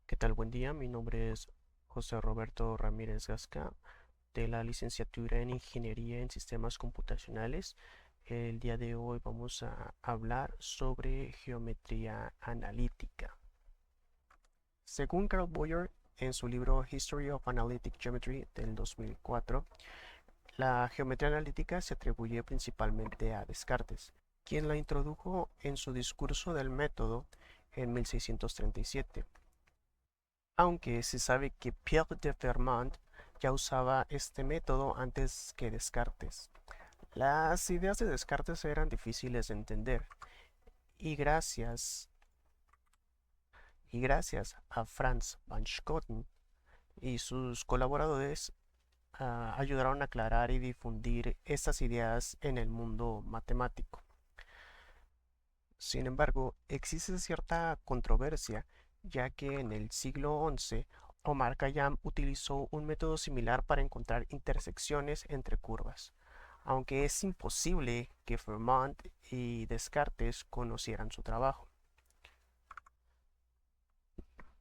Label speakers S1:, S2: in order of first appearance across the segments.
S1: ¿Qué tal? Buen día. Mi nombre es José Roberto Ramírez Gasca de la licenciatura en Ingeniería en Sistemas Computacionales. El día de hoy vamos a hablar sobre geometría analítica. Según Carl Boyer, en su libro History of Analytic Geometry del 2004, la geometría analítica se atribuye principalmente a Descartes, quien la introdujo en su discurso del método en 1637. Aunque se sabe que Pierre de Fermat ya usaba este método antes que Descartes. Las ideas de Descartes eran difíciles de entender y gracias a Franz van Schoten y sus colaboradores ayudaron a aclarar y difundir estas ideas en el mundo matemático. Sin embargo, existe cierta controversia, ya que en el siglo XI Omar Khayyam utilizó un método similar para encontrar intersecciones entre curvas, aunque es imposible que Fermat y Descartes conocieran su trabajo.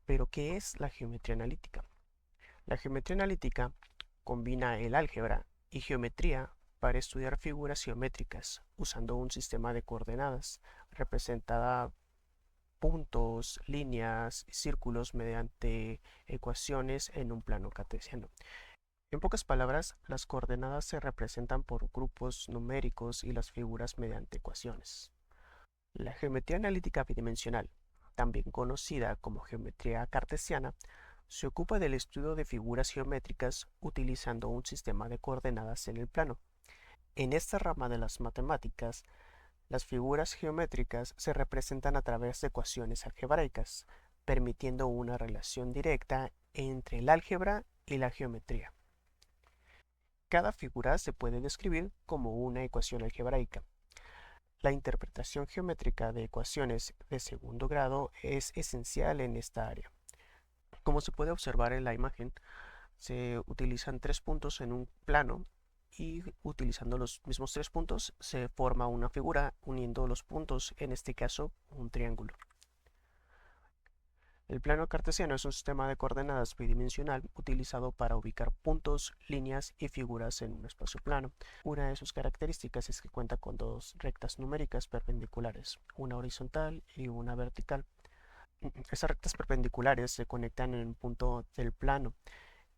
S1: Pero, ¿qué es la geometría analítica? La geometría analítica combina el álgebra y geometría para estudiar figuras geométricas usando un sistema de coordenadas representada puntos, líneas y círculos mediante ecuaciones en un plano cartesiano. En pocas palabras, las coordenadas se representan por grupos numéricos y las figuras mediante ecuaciones. La geometría analítica bidimensional, también conocida como geometría cartesiana, se ocupa del estudio de figuras geométricas utilizando un sistema de coordenadas en el plano. En esta rama de las matemáticas, las figuras geométricas se representan a través de ecuaciones algebraicas, permitiendo una relación directa entre el álgebra y la geometría. Cada figura se puede describir como una ecuación algebraica. La interpretación geométrica de ecuaciones de segundo grado es esencial en esta área. Como se puede observar en la imagen, se utilizan tres puntos en un plano y utilizando los mismos tres puntos se forma una figura uniendo los puntos, en este caso un triángulo. El plano cartesiano es un sistema de coordenadas bidimensional utilizado para ubicar puntos, líneas y figuras en un espacio plano. Una de sus características es que cuenta con dos rectas numéricas perpendiculares, una horizontal y una vertical. Esas rectas perpendiculares se conectan en un punto del plano.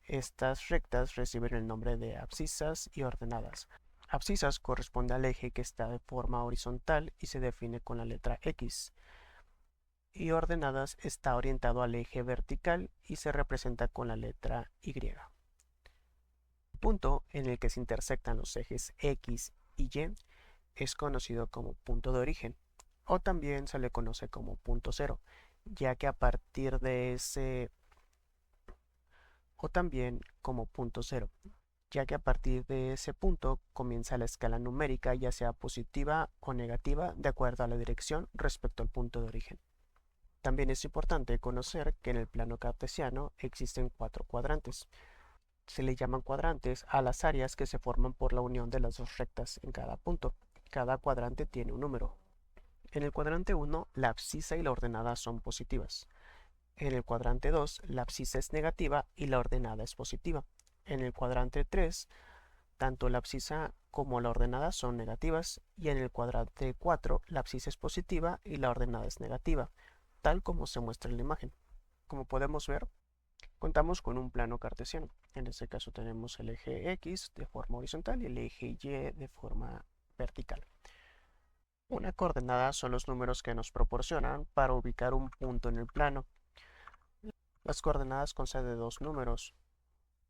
S1: Estas rectas reciben el nombre de abscisas y ordenadas. Abscisas corresponde al eje que está de forma horizontal y se define con la letra X, y ordenadas está orientado al eje vertical y se representa con la letra Y. El punto en el que se intersectan los ejes X y Y es conocido como punto de origen, o también se le conoce como punto cero, ya que a partir de ese o también como punto cero, ya que a partir de ese punto comienza la escala numérica, ya sea positiva o negativa, de acuerdo a la dirección respecto al punto de origen. También es importante conocer que en el plano cartesiano existen cuatro cuadrantes. Se le llaman cuadrantes a las áreas que se forman por la unión de las dos rectas en cada punto. Cada cuadrante tiene un número. En el cuadrante 1, la abscisa y la ordenada son positivas. En el cuadrante 2, la abscisa es negativa y la ordenada es positiva. En el cuadrante 3, tanto la abscisa como la ordenada son negativas, y en el cuadrante 4 la abscisa es positiva y la ordenada es negativa, tal como se muestra en la imagen. Como podemos ver, contamos con un plano cartesiano. En este caso tenemos el eje X de forma horizontal y el eje Y de forma vertical. Una coordenada son los números que nos proporcionan para ubicar un punto en el plano. Las coordenadas constan de dos números,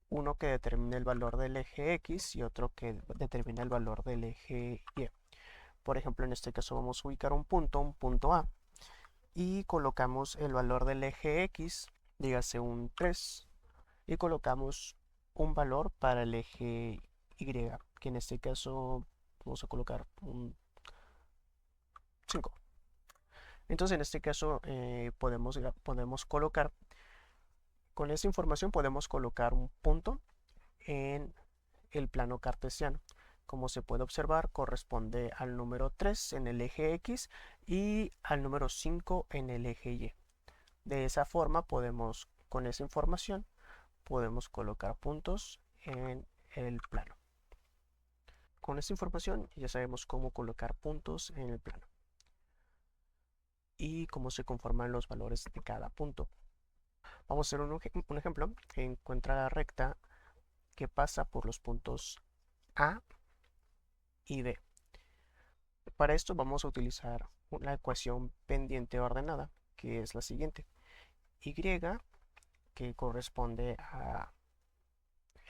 S1: uno que determina el valor del eje X y otro que determina el valor del eje Y. Por ejemplo, en este caso vamos a ubicar un punto A, y colocamos el valor del eje X, dígase un 3, y colocamos un valor para el eje Y, que en este caso vamos a colocar un 5. Entonces en este caso podemos colocar, con esta información podemos colocar un punto en el plano cartesiano. Como se puede observar, corresponde al número 3 en el eje X y al número 5 en el eje Y. De esa forma podemos, con esa información, podemos colocar puntos en el plano. Con esta información ya sabemos cómo colocar puntos en el plano y cómo se conforman los valores de cada punto. Vamos a hacer un ejemplo. Encuentra la recta que pasa por los puntos A y B. Para esto vamos a utilizar una ecuación pendiente ordenada, que es la siguiente. Y, que corresponde a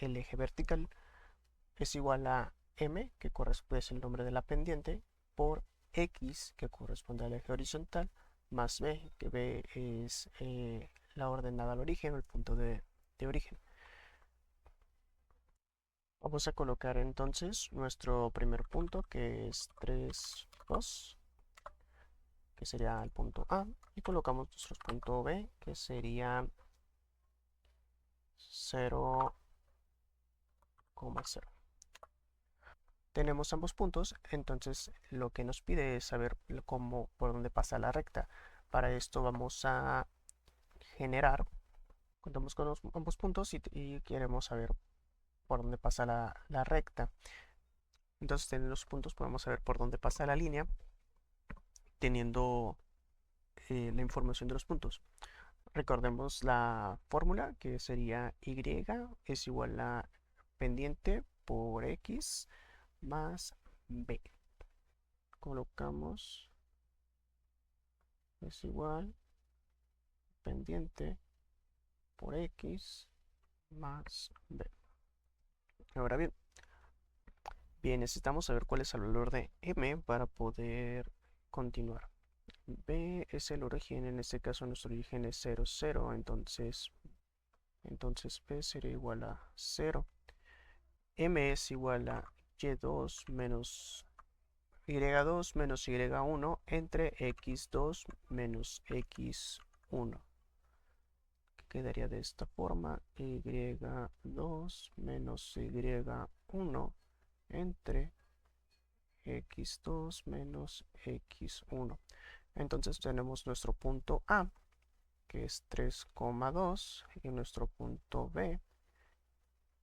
S1: el eje vertical, es igual a m, que corresponde es el nombre de la pendiente, por x, que corresponde al eje horizontal, más b, que b es la ordenada al origen, el punto de origen. Vamos a colocar entonces nuestro primer punto, que es 3, 2, que sería el punto A, y colocamos nuestro punto B, que sería 0,0. Tenemos ambos puntos, entonces lo que nos pide es saber por dónde pasa la recta. Para esto vamos a generar, contamos con ambos puntos y queremos saber por dónde pasa la recta. Entonces, teniendo los puntos, podemos saber por dónde pasa la línea, teniendo la información de los puntos. Recordemos la fórmula, que sería y es igual a pendiente por x más b. Colocamos es igual pendiente por x más b. Ahora bien, necesitamos saber cuál es el valor de m para poder continuar. B es el origen, en este caso nuestro origen es 0, 0, entonces B sería igual a 0. M es igual a y2 menos y2 menos y1 entre x2 menos x1. Quedaría de esta forma, y2 menos y1 entre x2 menos x1. Entonces tenemos nuestro punto A, que es 3,2, y nuestro punto B,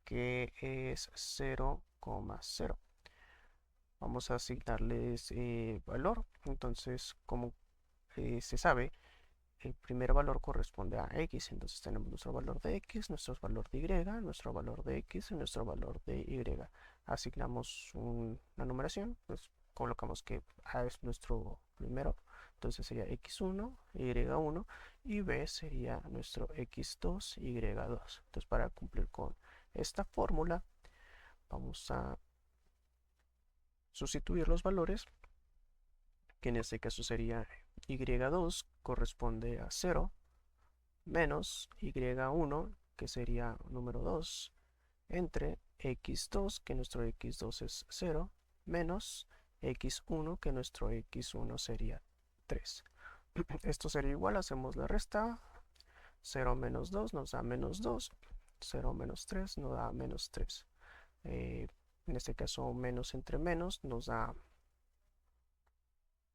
S1: que es 0,0. Vamos a asignarles valor. Entonces, como se sabe, el primer valor corresponde a x. Entonces tenemos nuestro valor de x, nuestro valor de y, nuestro valor de x y nuestro valor de y. Asignamos una numeración, pues colocamos que a es nuestro primero, entonces sería x1, y1, y b sería nuestro x2, y2. Entonces, para cumplir con esta fórmula, vamos a sustituir los valores, que en este caso sería y2 corresponde a 0, menos y1, que sería número 2, entre x2, que nuestro x2 es 0, menos x1, que nuestro x1 sería 3. Esto sería igual, hacemos la resta, 0 menos 2 nos da menos 2, 0 menos 3 nos da menos 3. En este caso, menos entre menos nos da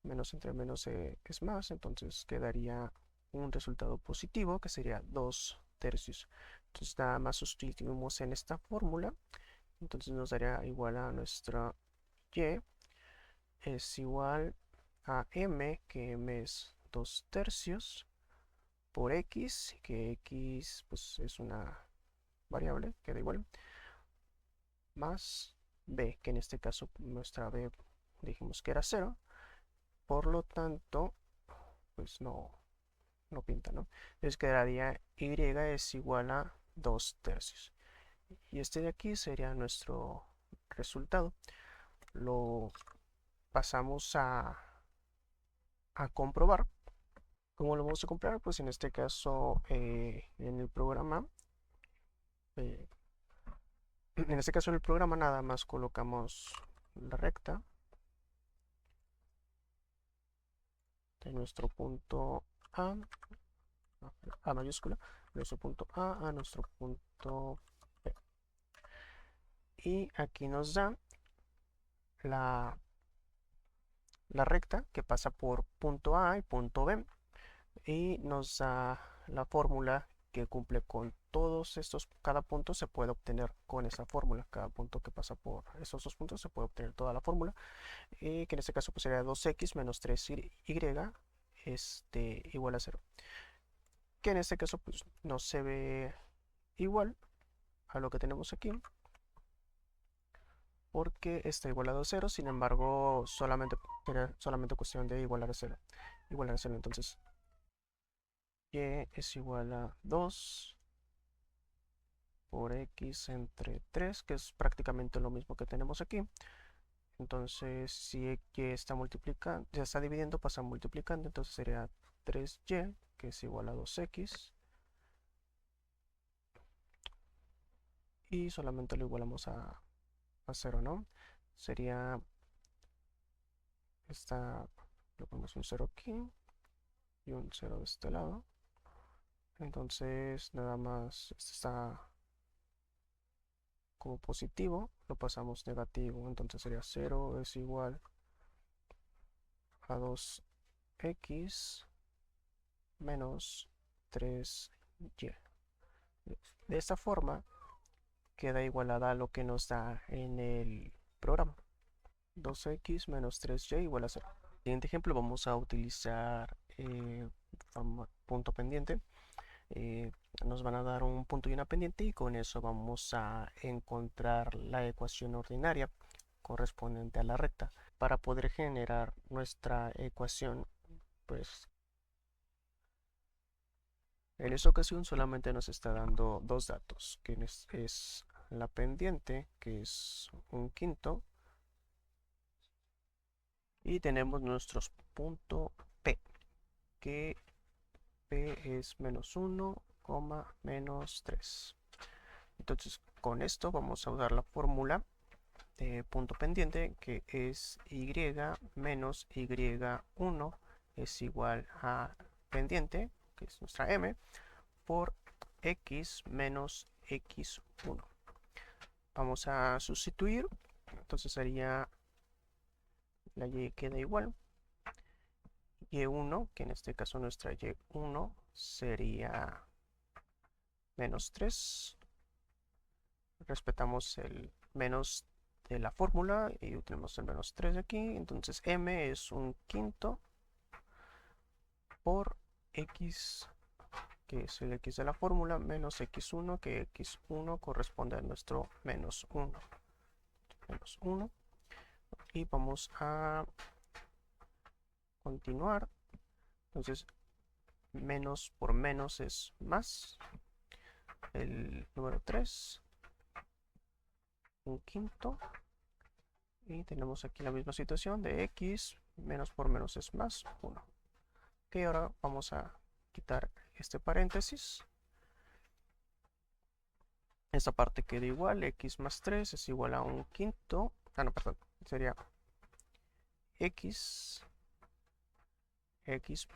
S1: menos entre menos es más, entonces quedaría un resultado positivo, que sería 2 tercios. Entonces nada más sustituimos en esta fórmula, entonces nos daría igual a nuestra y es igual a m, que m es 2 tercios, por x, que x pues es una variable, queda igual, más b, que en este caso nuestra b dijimos que era 0, por lo tanto pues no pinta, ¿no? Entonces quedaría y es igual a 2 tercios. Y este de aquí sería nuestro resultado. Lo pasamos a comprobar. ¿Cómo lo vamos a comprobar? Pues en este caso, en el programa, eh, nada más colocamos la recta de nuestro punto A mayúscula, nuestro punto A nuestro punto B. Y aquí nos da la recta que pasa por punto A y punto B. y nos da la fórmula que cumple con todos estos. Cada punto se puede obtener con esa fórmula. Cada punto que pasa por esos dos puntos se puede obtener toda la fórmula, que en este caso pues sería 2x menos 3y igual a 0, que en este caso pues no se ve igual a lo que tenemos aquí porque está igualado a 0. Sin embargo, sería solamente cuestión de igualar a 0. Entonces y es igual a 2 por x entre 3, que es prácticamente lo mismo que tenemos aquí. Entonces, si y está multiplicando, ya está dividiendo, pasa multiplicando, entonces sería 3y, que es igual a 2x, y solamente lo igualamos a 0, ¿no? Sería le ponemos un 0 aquí y un 0 de este lado. Entonces, nada más, este está como positivo, lo pasamos negativo, entonces sería 0 es igual a 2x menos 3y. De esta forma queda igualada a lo que nos da en el programa. 2x menos 3y igual a 0. En el siguiente ejemplo vamos a utilizar punto pendiente. Nos van a dar un punto y una pendiente, y con eso vamos a encontrar la ecuación ordinaria correspondiente a la recta. Para poder generar nuestra ecuación, pues en esta ocasión solamente nos está dando dos datos, que es la pendiente, que es un quinto, y tenemos nuestros punto P, que P es menos 1, menos 3. Entonces con esto vamos a usar la fórmula de punto pendiente, que es y menos y1 es igual a pendiente, que es nuestra m, por x menos x1. Vamos a sustituir, entonces sería la y queda igual, y1, que en este caso nuestra y1 sería menos 3. Respetamos el menos de la fórmula y tenemos el menos 3 aquí. Entonces m es un quinto por x, que es el x de la fórmula, menos x1, que x1 corresponde a nuestro menos 1. Y vamos a continuar. Entonces menos por menos es más. El número 3, un quinto, y tenemos aquí la misma situación de x, menos por menos es más 1. Ok, ahora vamos a quitar este paréntesis. Esta parte queda igual, x más 3 es igual a un quinto. No, perdón, sería x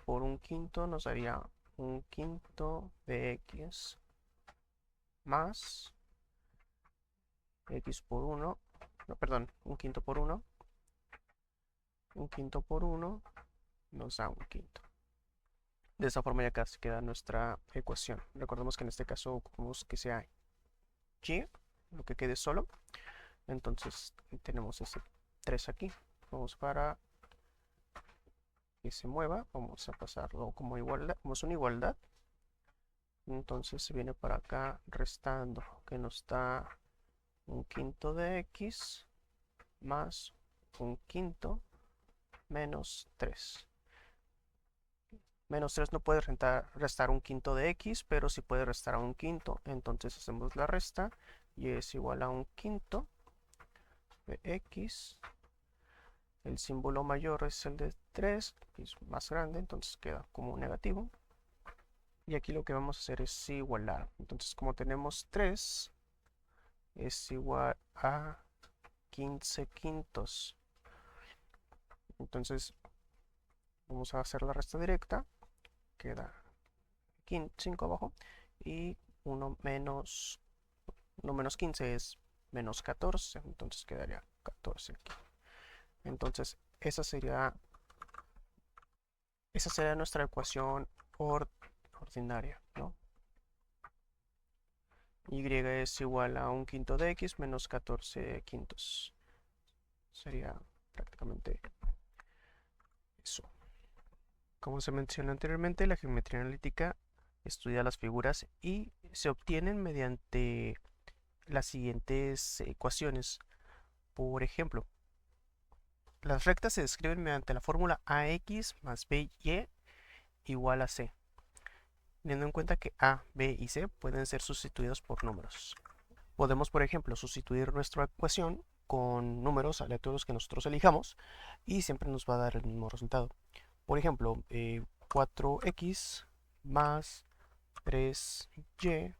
S1: por un quinto nos daría un quinto de x más x por 1, no, perdón, un quinto por 1. Un quinto por 1 nos da un quinto. De esta forma ya casi queda nuestra ecuación. Recordemos que en este caso ocupamos que sea y, lo que quede solo. Entonces tenemos ese 3 aquí. Vamos para que se mueva. Vamos a pasarlo como igualdad. Como es una igualdad. Entonces se viene para acá restando, que nos da un quinto de x más un quinto menos 3. Menos 3 no puede restar un quinto de x, pero sí puede restar a un quinto. Entonces hacemos la resta y es igual a un quinto de x. El símbolo mayor es el de 3, que es más grande, entonces queda como negativo. Y aquí lo que vamos a hacer es igualar. Entonces como tenemos 3, es igual a 15 quintos. Entonces vamos a hacer la resta directa. Queda 5 abajo, y 1 menos 15 es menos 14, entonces quedaría 14 aquí. Entonces esa sería nuestra ecuación ordinaria, ¿no? Y es igual a 1/5 de x menos 14 quintos. Sería prácticamente eso. Como se mencionó anteriormente, la geometría analítica estudia las figuras y se obtienen mediante las siguientes ecuaciones. Por ejemplo, las rectas se describen mediante la fórmula ax más by igual a c, teniendo en cuenta que a, b y c pueden ser sustituidos por números. Podemos, por ejemplo, sustituir nuestra ecuación con números aleatorios que nosotros elijamos y siempre nos va a dar el mismo resultado. Por ejemplo, 4x más 3y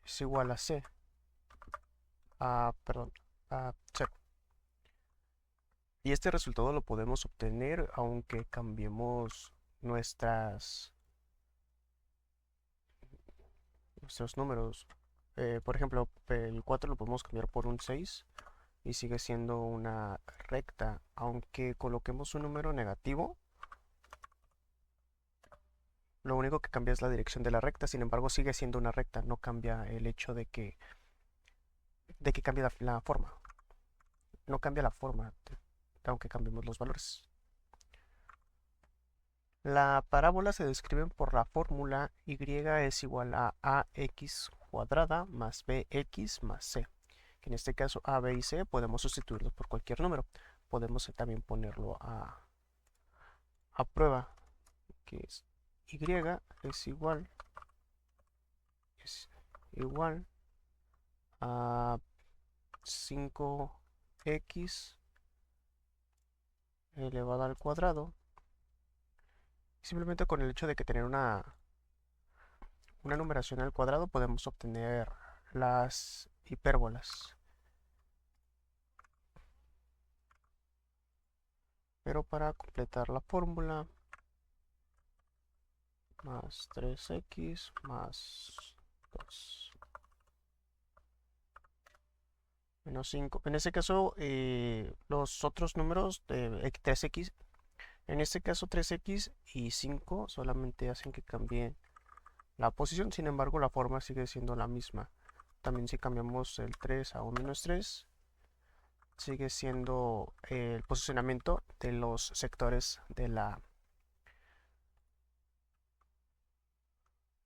S1: es igual a c, perdón, a 0. Y este resultado lo podemos obtener aunque cambiemos nuestros números. Por ejemplo, el 4 lo podemos cambiar por un 6 y sigue siendo una recta. Aunque coloquemos un número negativo, lo único que cambia es la dirección de la recta. Sin embargo, sigue siendo una recta. No cambia el hecho de que cambie la forma. No cambia la forma, aunque cambiemos los valores. La parábola se describe por la fórmula y es igual a ax cuadrada más bx más c. En este caso a, b y c podemos sustituirlos por cualquier número. Podemos también ponerlo a prueba, que es y es igual a 5x elevado al cuadrado. Simplemente con el hecho de que tener una numeración al cuadrado podemos obtener las hipérbolas. Pero para completar la fórmula, más 3x más 2 menos 5. En este caso, los otros números de 3x, en este caso 3x y 5 solamente hacen que cambie la posición. Sin embargo, la forma sigue siendo la misma. También si cambiamos el 3 a un menos 3, sigue siendo el posicionamiento de los sectores de la...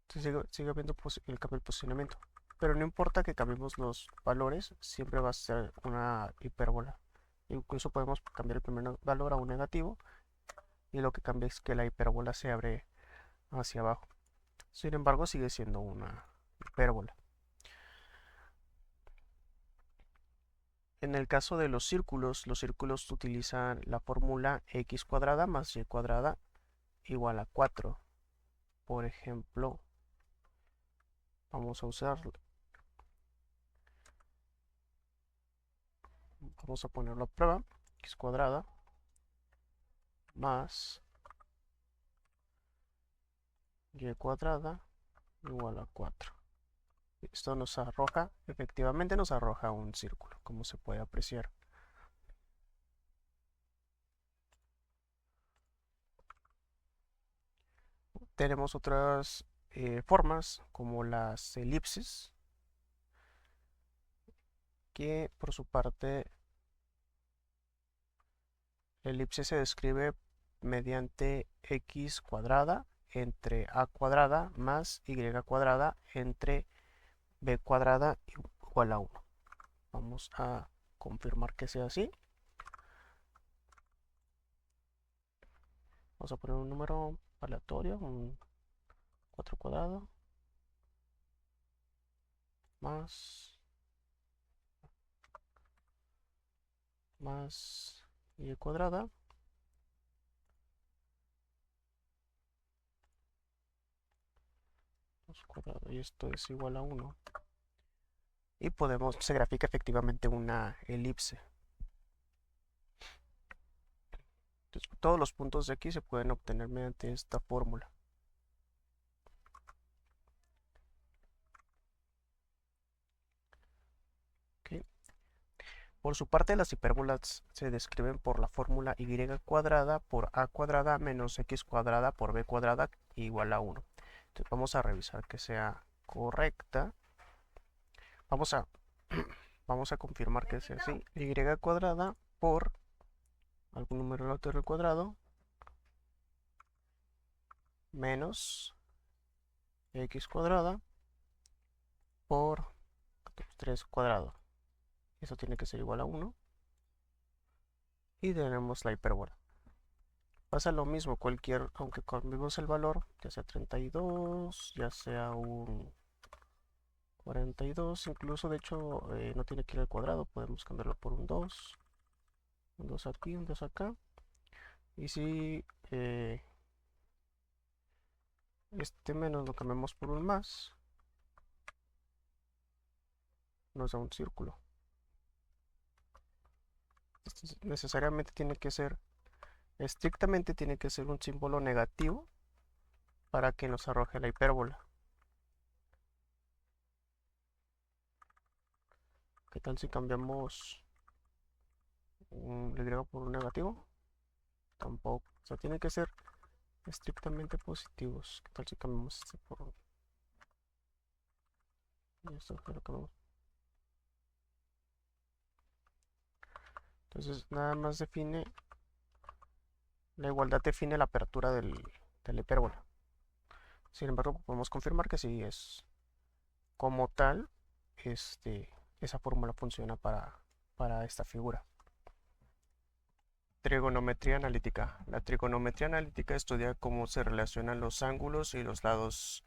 S1: Sigue habiendo el cambio de posicionamiento. Pero no importa que cambiemos los valores, siempre va a ser una hipérbola. Incluso podemos cambiar el primer valor a un negativo y lo que cambia es que la hipérbola se abre hacia abajo. Sin embargo, sigue siendo una hipérbola. En el caso de los círculos utilizan la fórmula x cuadrada más y cuadrada igual a 4. Por ejemplo, vamos a usarlo. Vamos a ponerlo a prueba. X cuadrada más y cuadrada igual a 4. Esto nos arroja, efectivamente nos arroja un círculo, como se puede apreciar. Tenemos otras formas, como las elipses, que por su parte, la elipse se describe mediante x cuadrada entre a cuadrada más y cuadrada entre b cuadrada igual a 1. Vamos a confirmar que sea así. Vamos a poner un número aleatorio, un 4 cuadrado más y cuadrada cuadrado, y esto es igual a 1. Y se grafica efectivamente una elipse. Entonces, todos los puntos de aquí se pueden obtener mediante esta fórmula. ¿Okay? Por su parte, las hipérbolas se describen por la fórmula y cuadrada por a cuadrada menos x cuadrada por b cuadrada igual a 1. Entonces vamos a revisar que sea correcta. Vamos a, vamos a confirmar que sea así. Y cuadrada por algún número aleatorio al cuadrado menos x cuadrada por 3 cuadrado. Eso tiene que ser igual a 1. Y tenemos la hipérbola. Pasa lo mismo, aunque cambiemos el valor, ya sea 32, ya sea un 42, incluso de hecho no tiene que ir al cuadrado, podemos cambiarlo por un 2 aquí, un 2 acá. Y si este menos lo cambiamos por un más, nos da un círculo. Necesariamente tiene que ser, estrictamente tiene que ser un símbolo negativo para que nos arroje la hipérbola. ¿Qué tal si cambiamos un y por un negativo? Tampoco. O sea, tiene que ser estrictamente positivos. ¿Qué tal si cambiamos este por un... Y esto lo cambiamos. Entonces, nada más define... La igualdad define la apertura de la hipérbola. Sin embargo, podemos confirmar que sí es como tal, esa fórmula funciona para esta figura. Trigonometría analítica. La trigonometría analítica estudia cómo se relacionan los ángulos y los lados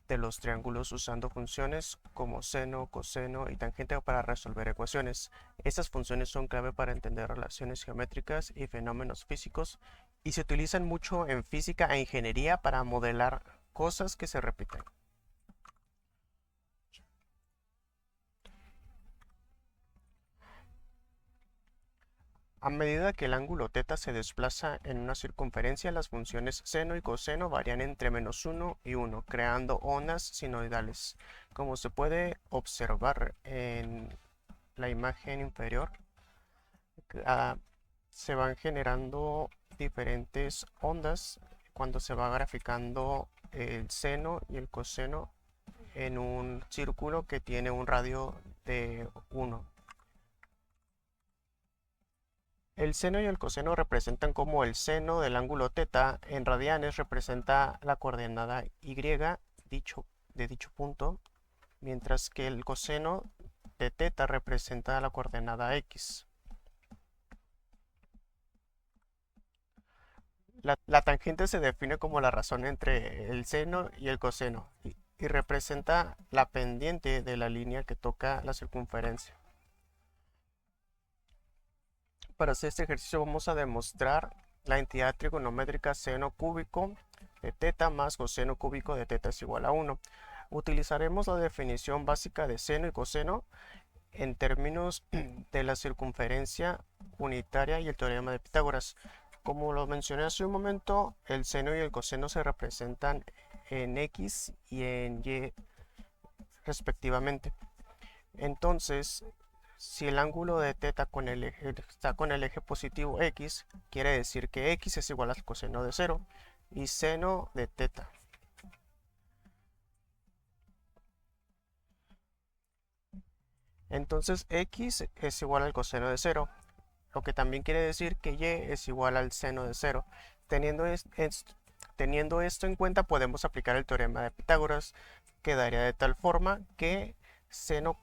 S1: de los triángulos usando funciones como seno, coseno y tangente para resolver ecuaciones. Estas funciones son clave para entender relaciones geométricas y fenómenos físicos y se utilizan mucho en física e ingeniería para modelar cosas que se repiten. A medida que el ángulo θ se desplaza en una circunferencia, las funciones seno y coseno varían entre -1 y 1, creando ondas sinoidales. Como se puede observar en la imagen inferior, se van generando diferentes ondas cuando se va graficando el seno y el coseno en un círculo que tiene un radio de 1. El seno y el coseno representan como el seno del ángulo θ en radianes representa la coordenada y de dicho punto, mientras que el coseno de θ representa la coordenada x. La tangente se define como la razón entre el seno y el coseno y representa la pendiente de la línea que toca la circunferencia. Para hacer este ejercicio vamos a demostrar la entidad trigonométrica seno cúbico de θ más coseno cúbico de θ es igual a 1. Utilizaremos la definición básica de seno y coseno en términos de la circunferencia unitaria y el teorema de Pitágoras. Como lo mencioné hace un momento, el seno y el coseno se representan en x y en y respectivamente. Entonces, si el ángulo de θ está con el eje positivo x, quiere decir que x es igual al coseno de 0 y seno de θ. Entonces x es igual al coseno de 0, lo que también quiere decir que y es igual al seno de 0. Teniendo esto en cuenta, podemos aplicar el teorema de Pitágoras, que daría de tal forma que seno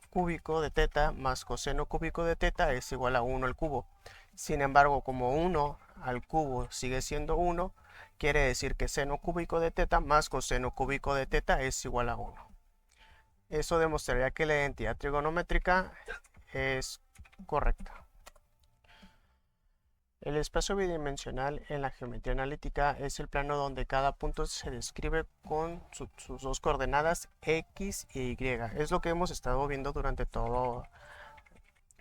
S1: cúbico de θ más coseno cúbico de θ es igual a 1 al cubo. Sin embargo, como 1 al cubo sigue siendo 1, quiere decir que seno cúbico de θ más coseno cúbico de θ es igual a 1. Eso demostraría que la identidad trigonométrica es correcta. El espacio bidimensional en la geometría analítica es el plano donde cada punto se describe con sus dos coordenadas x y y. Es lo que hemos estado viendo durante todo,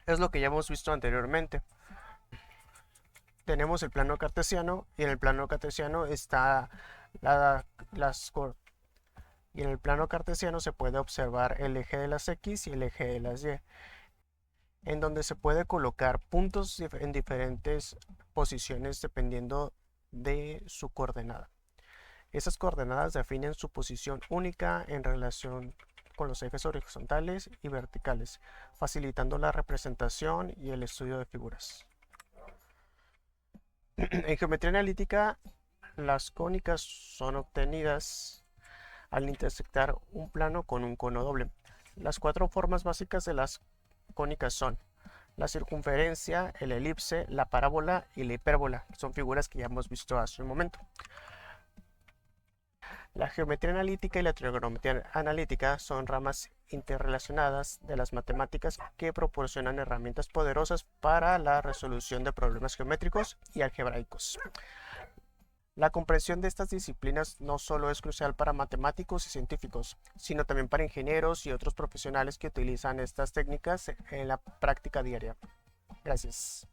S1: es lo que ya hemos visto anteriormente. Tenemos el plano cartesiano y en el plano cartesiano está y en el plano cartesiano se puede observar el eje de las x y el eje de las y. en donde se puede colocar puntos en diferentes posiciones dependiendo de su coordenada. Esas coordenadas definen su posición única en relación con los ejes horizontales y verticales, facilitando la representación y el estudio de figuras. En geometría analítica, las cónicas son obtenidas al intersectar un plano con un cono doble. Las cuatro formas básicas de las cónicas son la circunferencia, el elipse, la parábola y la hipérbola. Son figuras que ya hemos visto hace un momento. La geometría analítica y la trigonometría analítica son ramas interrelacionadas de las matemáticas que proporcionan herramientas poderosas para la resolución de problemas geométricos y algebraicos. La comprensión de estas disciplinas no solo es crucial para matemáticos y científicos, sino también para ingenieros y otros profesionales que utilizan estas técnicas en la práctica diaria. Gracias.